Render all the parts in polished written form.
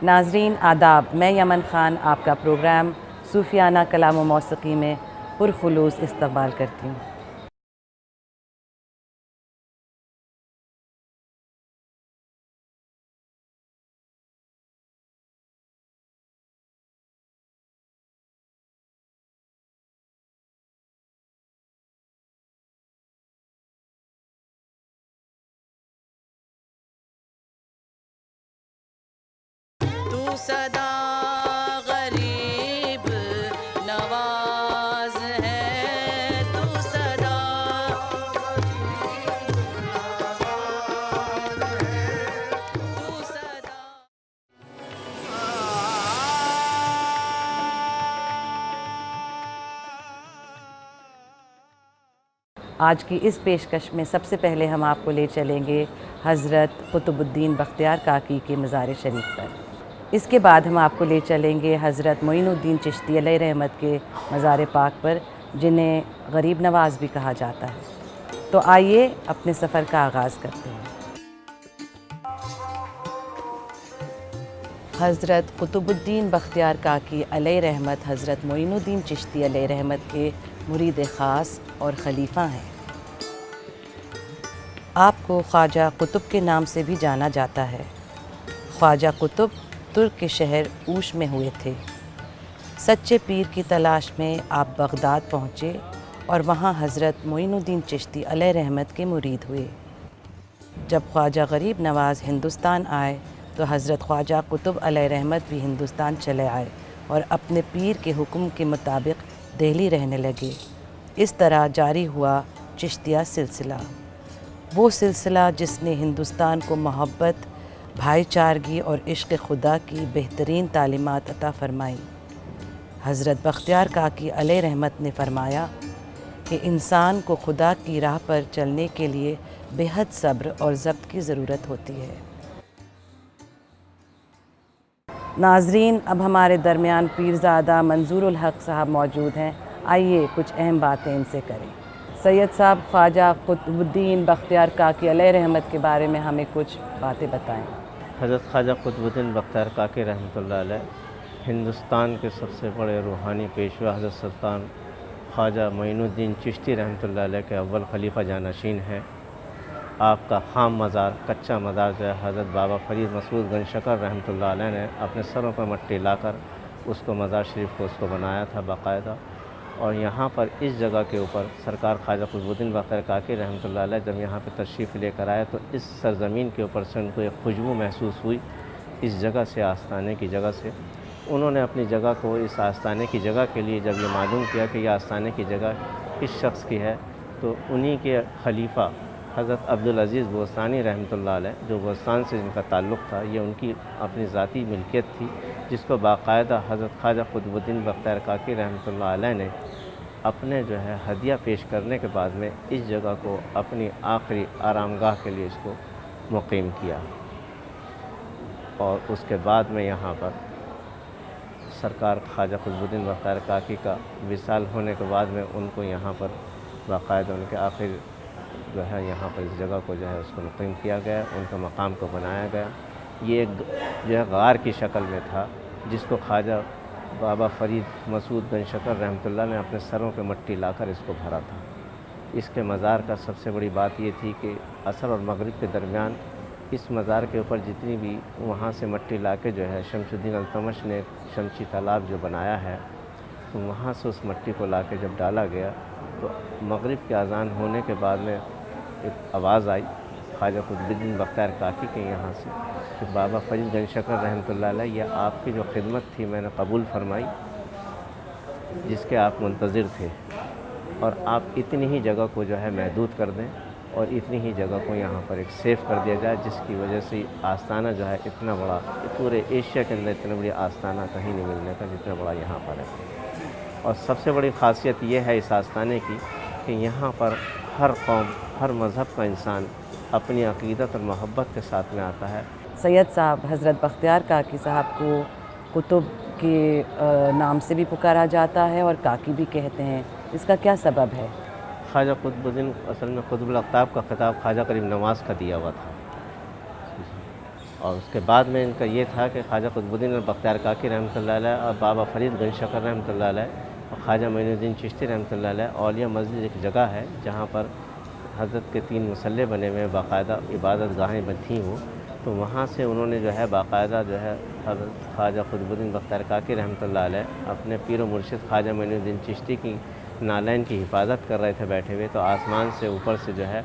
ناظرین آداب، میں یمن خان آپ کا پروگرام صوفیانہ کلام و موسیقی میں پرخلوص استقبال کرتی ہوں۔ تو صدا غریب نواز ہے، تو صدا تو صدا۔ آج کی اس پیشکش میں سب سے پہلے ہم آپ کو لے چلیں گے حضرت قطب الدین بختیار کاکی کے مزار شریف پر۔ اس کے بعد ہم آپ کو لے چلیں گے حضرت معین الدین چشتی علیہ رحمت کے مزار پاک پر، جنہیں غریب نواز بھی کہا جاتا ہے۔ تو آئیے اپنے سفر کا آغاز کرتے ہیں۔ حضرت قطب الدین بختیار کاکی علیہ رحمت حضرت معین الدین چشتی علیہ رحمت کے مرید خاص اور خلیفہ ہیں۔ آپ کو خواجہ قطب کے نام سے بھی جانا جاتا ہے۔ خواجہ قطب ترک کے شہر اوش میں ہوئے تھے۔ سچے پیر کی تلاش میں آپ بغداد پہنچے اور وہاں حضرت معین الدین چشتی علیہ رحمت کے مرید ہوئے۔ جب خواجہ غریب نواز ہندوستان آئے تو حضرت خواجہ قطب علیہ رحمت بھی ہندوستان چلے آئے اور اپنے پیر کے حکم کے مطابق دہلی رہنے لگے۔ اس طرح جاری ہوا چشتیہ سلسلہ، وہ سلسلہ جس نے ہندوستان کو محبت، بھائی چارگی اور عشق خدا کی بہترین تعلیمات عطا فرمائی۔ حضرت بختیار کاکی علیہ رحمت نے فرمایا کہ انسان کو خدا کی راہ پر چلنے کے لیے بے حد صبر اور ضبط کی ضرورت ہوتی ہے۔ ناظرین، اب ہمارے درمیان پیرزادہ منظور الحق صاحب موجود ہیں۔ آئیے کچھ اہم باتیں ان سے کریں۔ سید صاحب، خواجہ قطب الدین بختیار کاکی علیہ رحمت کے بارے میں ہمیں کچھ باتیں بتائیں۔ حضرت خواجہ قطب الدین بختیار کاکی رحمۃ اللہ علیہ ہندوستان کے سب سے بڑے روحانی پیشوا حضرت سلطان خواجہ معین الدین چشتی رحمۃ اللہ علیہ کے اول خلیفہ جانشین ہیں۔ آپ کا خام مزار، کچا مزار جو ہے حضرت بابا فرید مسعود گنج شکر رحمۃ اللہ علیہ نے اپنے سروں پر مٹی لا کر اس کو مزار شریف کو اس کو بنایا تھا باقاعدہ۔ اور یہاں پر اس جگہ کے اوپر سرکار خواجہ قطب الدین بختیار کاکی رحمۃ اللہ علیہ جب یہاں پہ تشریف لے کر آئے تو اس سرزمین کے اوپر سے ان کو ایک خوشبو محسوس ہوئی اس جگہ سے، آستانے کی جگہ سے۔ انہوں نے اپنی جگہ کو اس آستانے کی جگہ کے لیے جب یہ معلوم کیا کہ یہ آستانے کی جگہ کس شخص کی ہے تو انہی کے خلیفہ حضرت عبدالعزیز بوستانی رحمۃ اللہ علیہ، جو بوستان سے جن کا تعلق تھا، یہ ان کی اپنی ذاتی ملکیت تھی، جس کو باقاعدہ حضرت خواجہ قطب الدین بختیار کاکی رحمۃ اللہ علیہ نے اپنے جو ہے ہدیہ پیش کرنے کے بعد میں اس جگہ کو اپنی آخری آرام گاہ کے لیے اس کو مقیم کیا۔ اور اس کے بعد میں یہاں پر سرکار خواجہ قطب الدین بختیار کاکی کا وصال ہونے کے بعد میں ان کو یہاں پر باقاعدہ ان کے آخر جو ہے یہاں پر اس جگہ کو جو ہے اس کو مقیم کیا گیا، ان کے مقام کو بنایا گیا۔ یہ ایک جو ہے غار کی شکل میں تھا جس کو خواجہ بابا فرید مسعود گنج شکر رحمۃ اللہ نے اپنے سروں پہ مٹی لا کر اس کو بھرا تھا۔ اس کے مزار کا سب سے بڑی بات یہ تھی کہ عصر اور مغرب کے درمیان اس مزار کے اوپر جتنی بھی وہاں سے مٹی لا کے جو ہے شمس الدین التمش نے شمسی تالاب جو بنایا ہے تو وہاں سے اس مٹی کو لا کے جب ڈالا گیا تو مغرب کی اذان ہونے کے بعد میں ایک آواز آئی خواجہ قطب الدین بختیار کاکی کے یہاں سے کہ بابا فرید گنج شکر رحمۃ اللہ علیہ، یہ آپ کی جو خدمت تھی میں نے قبول فرمائی جس کے آپ منتظر تھے، اور آپ اتنی ہی جگہ کو جو ہے محدود کر دیں اور اتنی ہی جگہ کو یہاں پر ایک سیف کر دیا جائے، جس کی وجہ سے آستانہ جو ہے اتنا بڑا، پورے ایشیا کے اندر اتنا بڑی آستانہ کہیں نہیں ملنے کا جتنا بڑا یہاں پر ہے۔ اور سب سے بڑی خاصیت یہ ہے اس آستانے کی کہ یہاں پر ہر قوم، ہر مذہب کا انسان اپنی عقیدت اور محبت کے ساتھ میں آتا ہے۔ سید صاحب، حضرت بختیار کاکی صاحب کو قطب کے نام سے بھی پکارا جاتا ہے اور کاکی بھی کہتے ہیں، اس کا کیا سبب ہے؟ خواجہ قطب الدین اصل میں قطب الاقطاب کا خطاب خواجہ غریب نواز کا دیا ہوا تھا، اور اس کے بعد میں ان کا یہ تھا کہ خواجہ قطب الدین بختیار کاکی رحمۃ اللہ علیہ اور بابا فرید گنج شکر رحمۃ اللہ علیہ اور خواجہ معین الدین چشتی رحمۃ اللہ علیہ اولیاء مسجد ایک جگہ ہے جہاں پر حضرت کے 3 مصلے بنے ہوئے باقاعدہ عبادت گاہیں تھیں وہ، تو وہاں سے انہوں نے جو ہے باقاعدہ جو ہے حضرت خواجہ قطب الدین بختیار کاکی رحمۃ اللہ علیہ اپنے پیر و مرشد خواجہ معین الدین چشتی کی نالین کی حفاظت کر رہے تھے بیٹھے ہوئے، تو آسمان سے اوپر سے جو ہے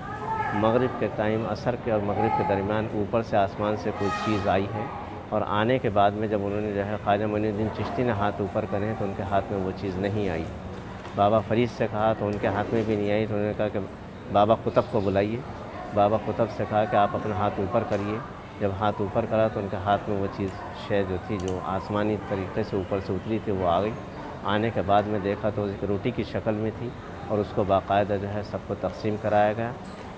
مغرب کے ٹائم عصر کے اور مغرب کے درمیان اوپر سے آسمان سے کوئی چیز آئی ہے، اور آنے کے بعد میں جب انہوں نے جو ہے خواجہ معین الدین چشتی نے ہاتھ اوپر کرے تو ان کے ہاتھ میں وہ چیز نہیں آئی۔ بابا فرید سے کہا تو ان کے ہاتھ میں بھی نہیں آئی، تو انہوں نے کہا کہ بابا قطب کو بلائیے۔ بابا قطب سے کہا کہ آپ اپنا ہاتھ اوپر کریے۔ جب ہاتھ اوپر کرا تو ان کے ہاتھ میں وہ چیز شے جو تھی جو آسمانی طریقے سے اوپر سے اتری تھی وہ آ گئی۔ آنے کے بعد میں دیکھا تو ایک روٹی کی شکل میں تھی، اور اس کو باقاعدہ جو ہے سب کو تقسیم کرایا گیا۔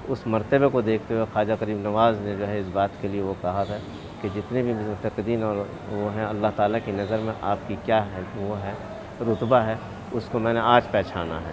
اس مرتبے کو دیکھتے ہوئے خواجہ غریب نواز نے جو ہے اس بات کے لیے وہ کہا تھا کہ جتنے بھی متقدین اور وہ ہیں اللہ تعالیٰ کی نظر میں آپ کی کیا ہے وہ ہے رتبہ ہے، اس کو میں نے آج پہچانا ہے۔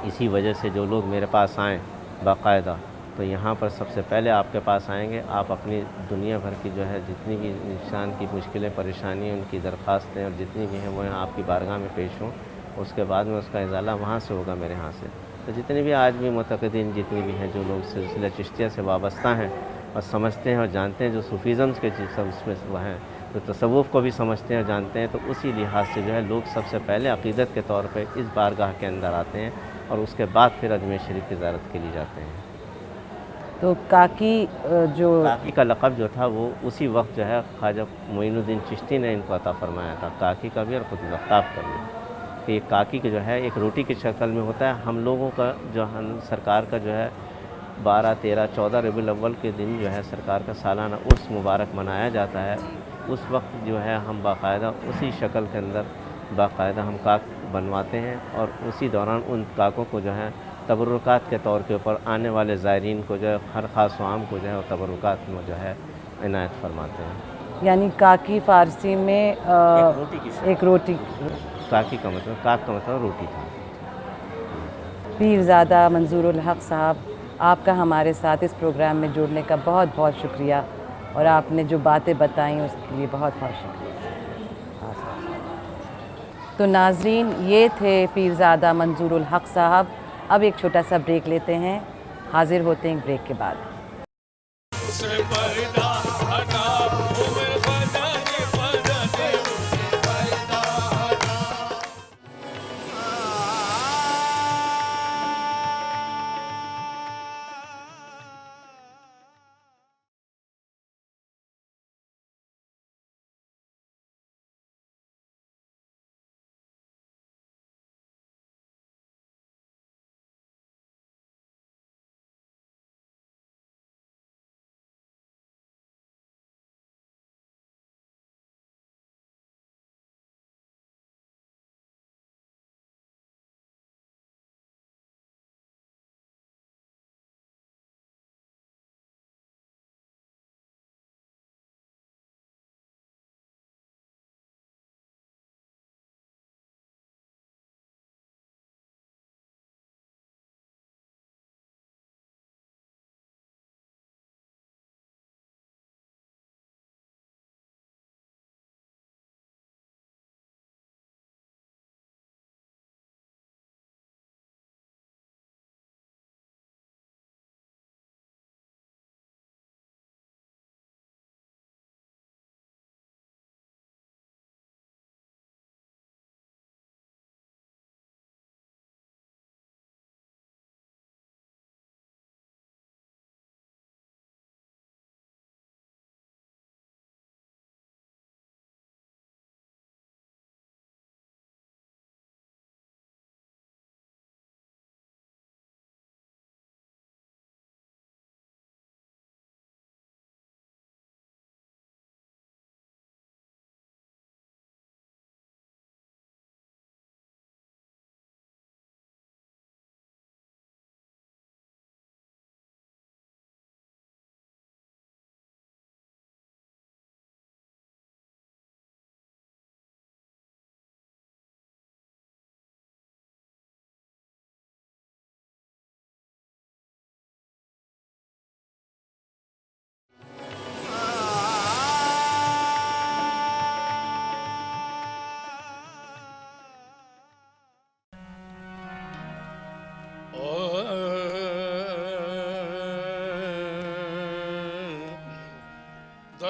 اسی وجہ سے جو لوگ میرے پاس آئیں باقاعدہ تو یہاں پر سب سے پہلے آپ کے پاس آئیں گے، آپ اپنی دنیا بھر کی جو ہے جتنی بھی انسان کی مشکلیں پریشانیاں ان کی درخواستیں اور جتنی بھی ہیں وہ یہاں آپ کی بارگاہ میں پیش ہوں، اس کے بعد میں اس کا ازالہ وہاں سے ہوگا میرے ہاں سے۔ تو جتنے بھی آج بھی معتقدین جتنی بھی ہیں جو لوگ سلسلہ چشتیہ سے وابستہ ہیں اور سمجھتے ہیں اور جانتے ہیں، جو صوفیزم کے سب اس میں وہ ہیں، جو تصوف کو بھی سمجھتے ہیں اور جانتے ہیں، تو اسی لحاظ سے جو ہے لوگ سب سے پہلے عقیدت کے طور پہ اس بارگاہ کے اندر آتے ہیں، اور اس کے بعد پھر اجمیر شریف کی زیارت کے لیے جاتے ہیں۔ تو کاکی جو کاکی کا لقب جو تھا وہ اسی وقت جو ہے خواجہ معین الدین چشتی نے ان کو عطا فرمایا تھا، کاکی کا بھی اور قطب آفتاب کا بھی، کہ یہ کاکی کے جو ہے ایک روٹی کی شکل میں ہوتا ہے۔ ہم لوگوں کا جو سرکار کا جو ہے 12، 13، 14 ربیع الاول کے دن جو ہے سرکار کا سالانہ عرس مبارک منایا جاتا ہے، اس وقت جو ہے ہم باقاعدہ اسی شکل کے اندر باقاعدہ ہم کاک بنواتے ہیں، اور اسی دوران ان کاکوں کو جو ہے تبرکات کے طور کے اوپر آنے والے زائرین کو جو ہے ہر خاص و عام کو جو ہے وہ تبرکات میں جو ہے عنایت فرماتے ہیں۔ یعنی کاکی فارسی میں روٹی کی شکل، ایک روٹی۔ کاکی کا مطلب کاک کا مطلب روٹی تھا۔ پیرزادہ منظور الحق صاحب، آپ کا ہمارے ساتھ اس پروگرام میں جڑنے کا بہت بہت شکریہ، اور آپ نے جو باتیں بتائیں اس کے لیے بہت بہت شکریہ۔ تو ناظرین، یہ تھے پیرزادہ منظور الحق صاحب۔ اب ایک چھوٹا سا بریک لیتے ہیں، حاضر ہوتے ہیں بریک کے بعد۔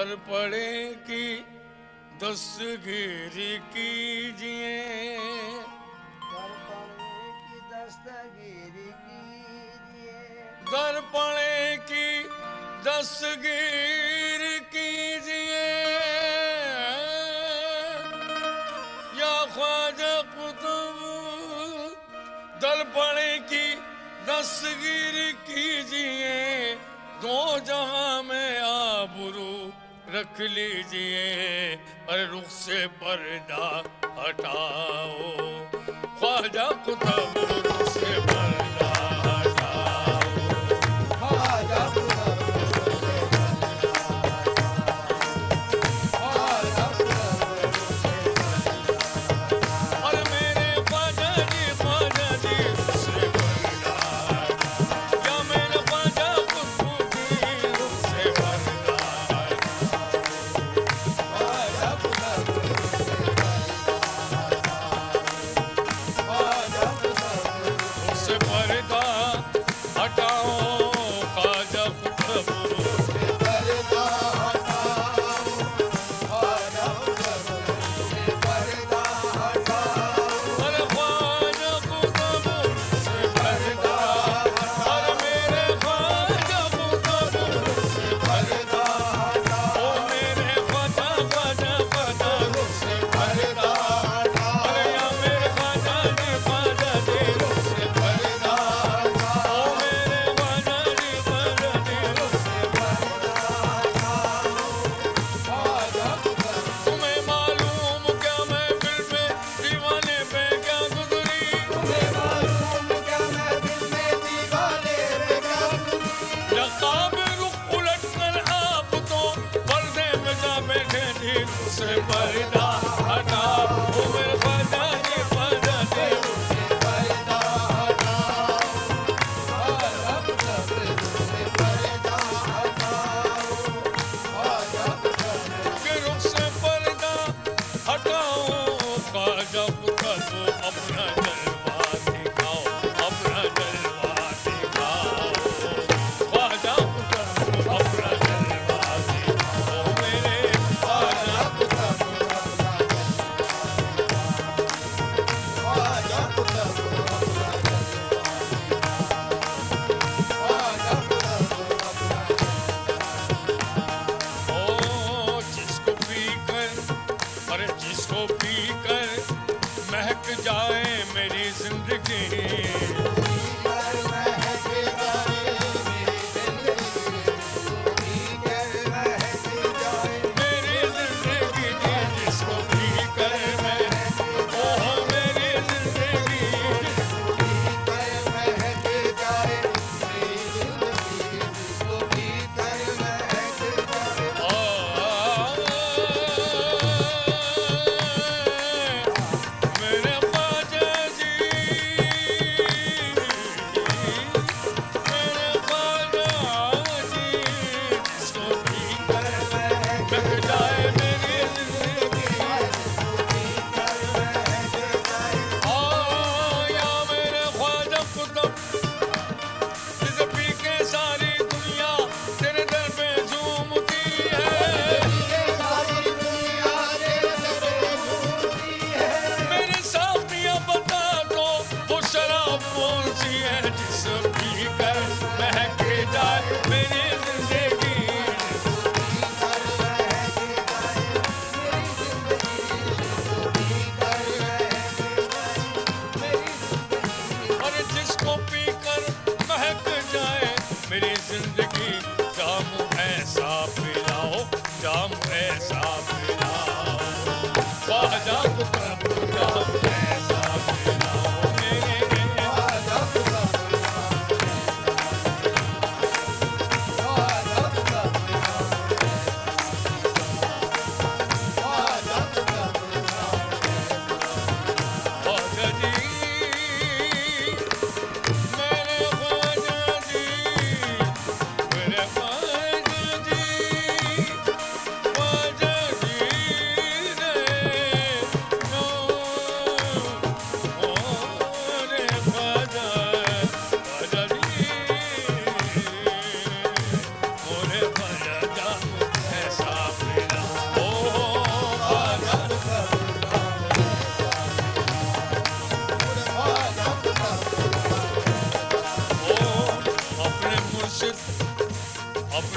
در پڑے کی دستگیری کیجیے در پڑے کی دستگیر کیجیے یا خواجہ قطب در پڑے کی دستگیر کیجیے دو جہاں میں آبرو رکھ لیجیے اور رخ سے پردہ ہٹاؤ خواجہ قطب رخ سے پردہ ہٹاؤ خواجہ قطب رخ سے پردہ ہٹاؤ اور میرے خواجہ جی رخ سے پردہ یا میرے خواجہ قطب کی رخ سے پردہ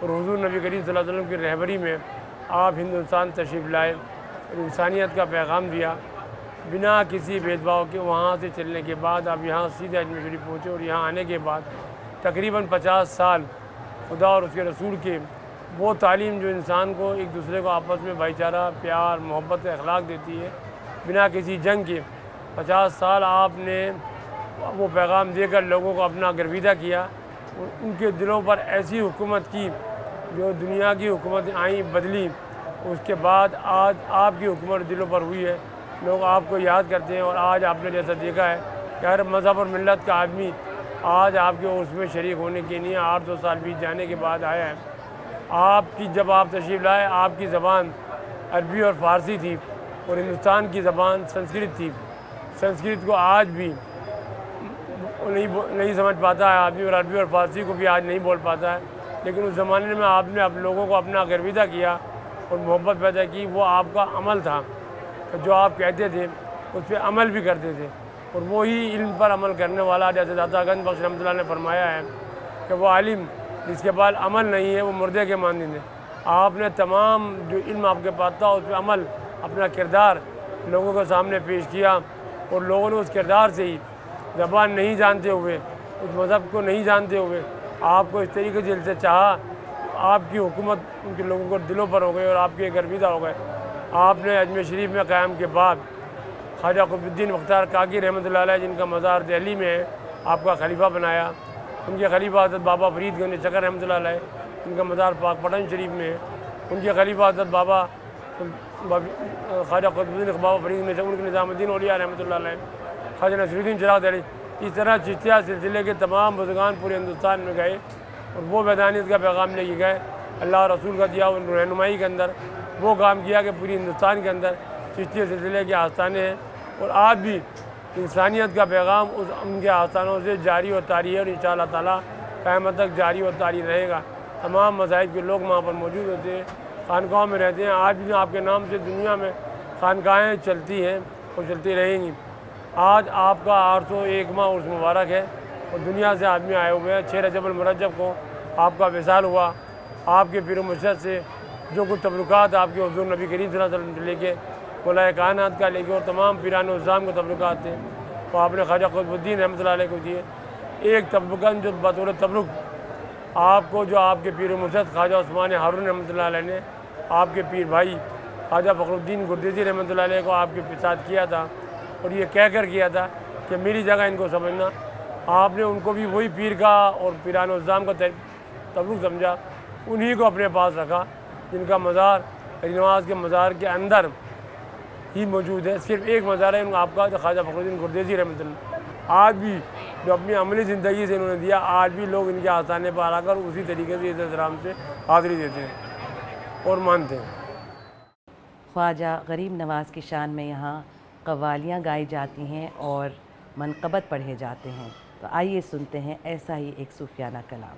اور حضور نبی کریم صلی اللہ علیہ وسلم کی رہبری میں آپ ہندوستان تشریف لائے اور انسانیت کا پیغام دیا بنا کسی بھید بھاؤ کے. وہاں سے چلنے کے بعد آپ یہاں سیدھے اجمیر شریف پہنچے اور یہاں آنے کے بعد تقریباً 50 سال خدا اور اس کے رسول کے وہ تعلیم جو انسان کو ایک دوسرے کو آپس میں بھائی چارہ پیار محبت اخلاق دیتی ہے بنا کسی جنگ کے 50 سال آپ نے وہ پیغام دے کر لوگوں کو اپنا گرویدہ کیا اور ان کے دلوں پر ایسی حکومت کی جو دنیا کی حکومتیں آئیں بدلی. اس کے بعد آج آپ کی حکومت دلوں پر ہوئی ہے. لوگ آپ کو یاد کرتے ہیں اور آج آپ نے جیسا دیکھا ہے کہ ہر مذہب اور ملت کا آدمی آج آپ کے عرس میں شریک ہونے کے لیے 800 سال بیت جانے کے بعد آیا ہے. آپ کی جب آپ تشریف لائے آپ کی زبان عربی اور فارسی تھی اور ہندوستان کی زبان سنسکرت تھی. سنسکرت کو آج بھی نہیں سمجھ پاتا ہے آدمی اور عربی اور فارسی کو بھی آج نہیں بول پاتا ہے. لیکن اس زمانے میں آپ نے لوگوں کو اپنا گرویدہ کیا اور محبت پیدا کی. وہ آپ کا عمل تھا جو آپ کہتے تھے اس پہ عمل بھی کرتے تھے اور وہی علم پر عمل کرنے والا جیسے داتا گنج بخش رحمۃ اللہ نے فرمایا ہے کہ وہ عالم جس کے بعد عمل نہیں ہے وہ مردے کے مانند ہے. آپ نے تمام جو علم آپ کے پاس تھا اس پہ عمل اپنا کردار لوگوں کے سامنے پیش کیا اور لوگوں نے اس کردار سے ہی زبان نہیں جانتے ہوئے اس مذہب کو نہیں جانتے ہوئے آپ کو اس طریقے سے دل سے چاہا. آپ کی حکومت ان کے لوگوں کو دلوں پر ہو گئی اور آپ کے گرویدہ ہو گئے. آپ نے اجمیر شریف میں قیام کے بعد خواجہ قطب الدین مختار کاکی رحمۃ اللہ علیہ جن کا مزار دہلی میں ہے آپ کا خلیفہ بنایا. ان کے خلیفہ حضرت بابا فرید گنج چکر رحمۃ اللہ علیہ ان کا مزار پاک پٹن شریف میں ہے. ان کے خلیفہ حضرت بابا خواجہ قطب الدین بابا فرید گنج ان کے نظام الدین اولیاء رحمۃ اللہ علیہ خواجہ نصیر الدین چراغ دہلی. اس طرح چشتیہ سلسلے کے تمام بزرگان پورے ہندوستان میں گئے اور وہ وحدانیت کا پیغام لے کے گئے. اللہ اور رسول کا دیا ان رہنمائی کے اندر وہ کام کیا کہ پوری ہندوستان کے اندر چشتی سلسلے کے آستانے ہیں اور آج بھی انسانیت کا پیغام ان کے آستانوں سے جاری و طاری ہے اور انشاءاللہ تعالیٰ قیامت تک جاری و طاری رہے گا. تمام مذاہب کے لوگ وہاں پر موجود ہوتے ہیں خانقاہوں میں رہتے ہیں. آج بھی آپ کے نام سے دنیا میں خانقاہیں چلتی ہیں اور چلتی رہیں گی. آج آپ کا 801واں عرس مبارک ہے اور دنیا سے آدمی آئے ہوئے ہیں. 6 رجب المرجب کو آپ کا وصال ہوا. آپ کے پیر و مرشد سے جو کچھ تبرکات آپ کے حضور نبی کریم صلی اللہ علیہ وسلم سے لے کے مولا کائنات کا لے کے اور تمام پیران الزام کو تبرکات تھے وہ آپ نے خواجہ قطب الدین رحمۃ اللہ علیہ کو دیے. ایک تبرکن جو بطور تبرک آپ کو جو آپ کے پیر و مرشد خواجہ عثمان ہارون رحمۃ اللہ علیہ نے آپ کے پیر بھائی خواجہ فخر الدین گردیزی رحمۃ اللہ علیہ کو آپ کے ساتھ کیا تھا اور یہ کہہ کر کیا تھا کہ میری جگہ ان کو سمجھنا. آپ نے ان کو بھی وہی پیر کا اور پیران الزام کا تبرک سمجھا. انہی کو اپنے پاس رکھا جن کا مزار علی نواز کے مزار کے اندر ہی موجود ہے. صرف ایک مزار ہے آپ کا خواجہ فخر الدین گردیزی رحمۃ اللہ. آج بھی جو اپنی عملی زندگی سے انہوں نے دیا آج بھی لوگ ان کے آستانے پر آ کر اسی طریقے سے اس احترام سے حاضری دیتے ہیں اور مانتے ہیں. خواجہ غریب نواز کی شان میں یہاں قوالیاں گائی جاتی ہیں اور منقبت پڑھے جاتے ہیں. تو آئیے سنتے ہیں ایسا ہی ایک صوفیانہ کلام.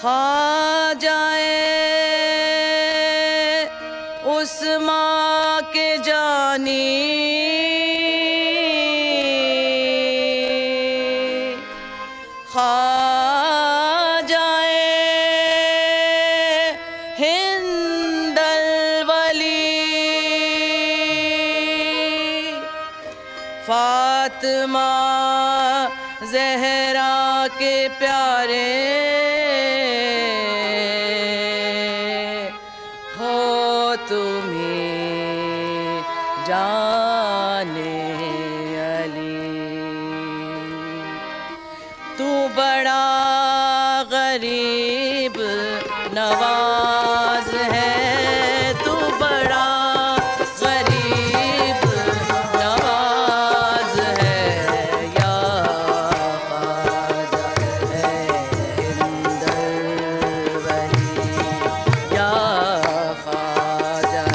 خواجہ عثمان کے جانی خواجہ ہند الولی فاطمہ زہرا کے پیارے جانے علی تو بڑا غریب نواز ہے تو بڑا غریب نواز ہے یا خواجہ ہند الولی یا خواجہ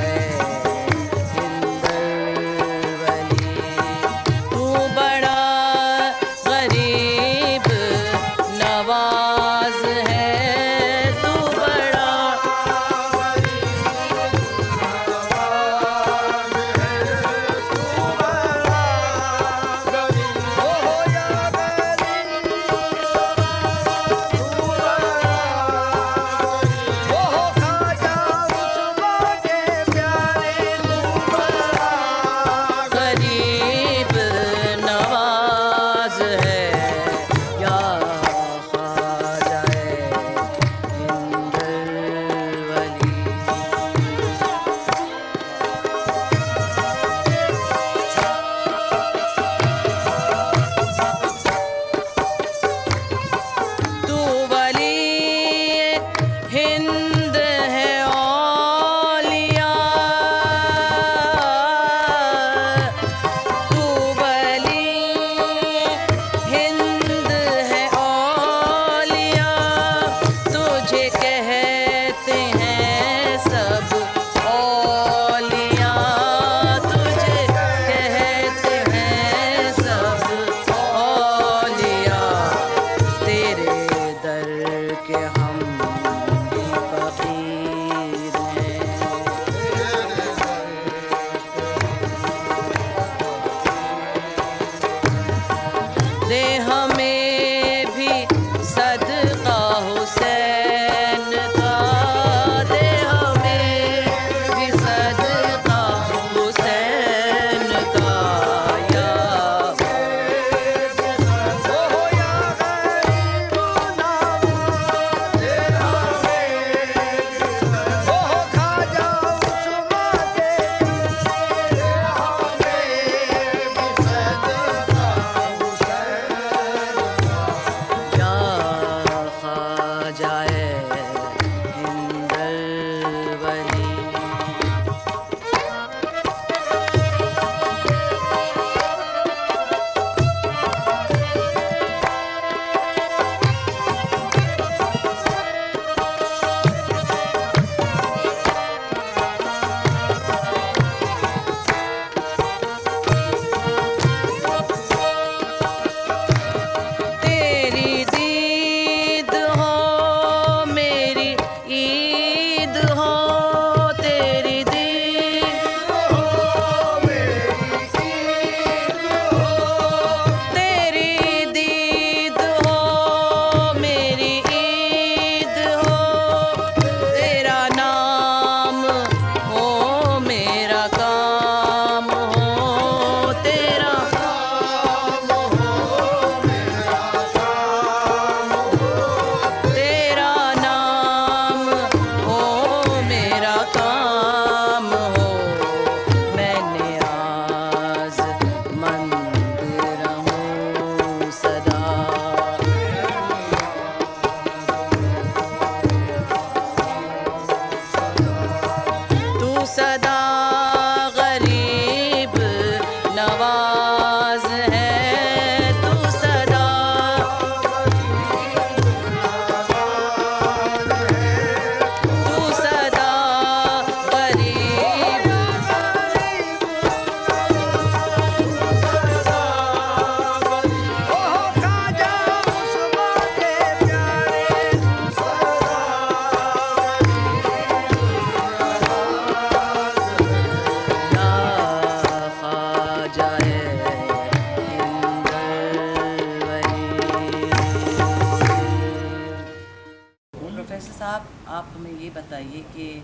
بتائیے کہ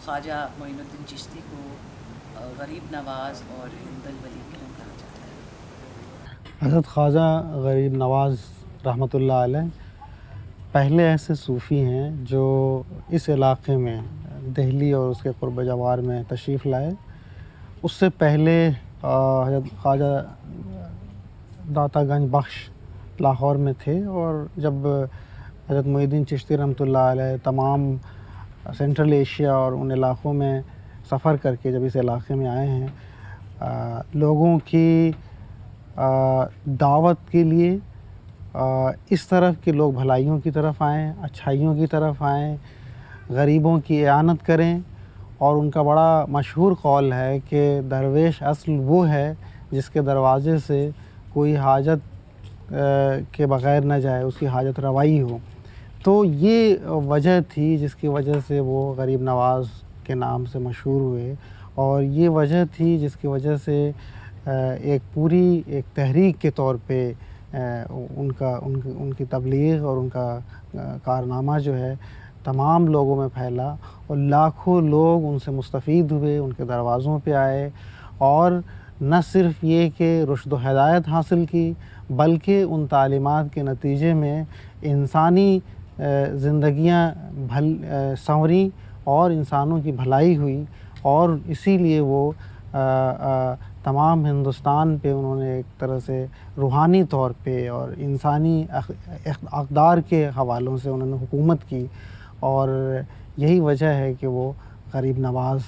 خواجہ معین الدین چشتی کو غریب نواز اور ہند الولی کیوں کہا جاتا ہے؟ حضرت خواجہ غریب نواز رحمۃ اللہ علیہ پہلے ایسے صوفی ہیں جو اس علاقے میں دہلی اور اس کے قرب جوار میں تشریف لائے. اس سے پہلے حضرت خواجہ داتا گنج بخش لاہور میں تھے، اور جب حضرت معین الدین چشتی رحمۃ اللہ علیہ تمام سینٹرل ایشیا اور ان علاقوں میں سفر کر کے جب اس علاقے میں آئے ہیں، لوگوں کی دعوت کے لیے اس طرف کے لوگ بھلائیوں کی طرف آئیں، اچھائیوں کی طرف آئیں، غریبوں کی اعانت کریں. اور ان کا بڑا مشہور قول ہے کہ درویش اصل وہ ہے جس کے دروازے سے کوئی حاجت کے بغیر نہ جائے، اس کی حاجت روائی ہو. تو یہ وجہ تھی جس کی وجہ سے وہ غریب نواز کے نام سے مشہور ہوئے، اور یہ وجہ تھی جس کی وجہ سے ایک تحریک کے طور پہ ان کی تبلیغ اور ان کا کارنامہ جو ہے تمام لوگوں میں پھیلا، اور لاکھوں لوگ ان سے مستفید ہوئے، ان کے دروازوں پہ آئے، اور نہ صرف یہ کہ رشد و ہدایت حاصل کی، بلکہ ان تعلیمات کے نتیجے میں انسانی زندگیاں سنوریں اور انسانوں کی بھلائی ہوئی. اور اسی لیے وہ تمام ہندوستان پہ انہوں نے ایک طرح سے روحانی طور پہ اور انسانی اقدار کے حوالوں سے انہوں نے حکومت کی، اور یہی وجہ ہے کہ وہ غریب نواز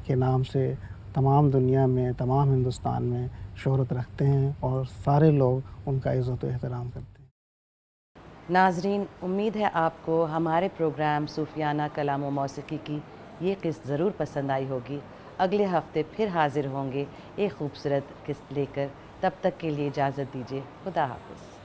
کے نام سے تمام دنیا میں، تمام ہندوستان میں شہرت رکھتے ہیں، اور سارے لوگ ان کا عزت و احترام کرتے ہیں. ناظرین، امید ہے آپ کو ہمارے پروگرام صوفیانہ کلام و موسیقی کی یہ قسط ضرور پسند آئی ہوگی. اگلے ہفتے پھر حاضر ہوں گے ایک خوبصورت قسط لے کر. تب تک کے لیے اجازت دیجیے. خدا حافظ.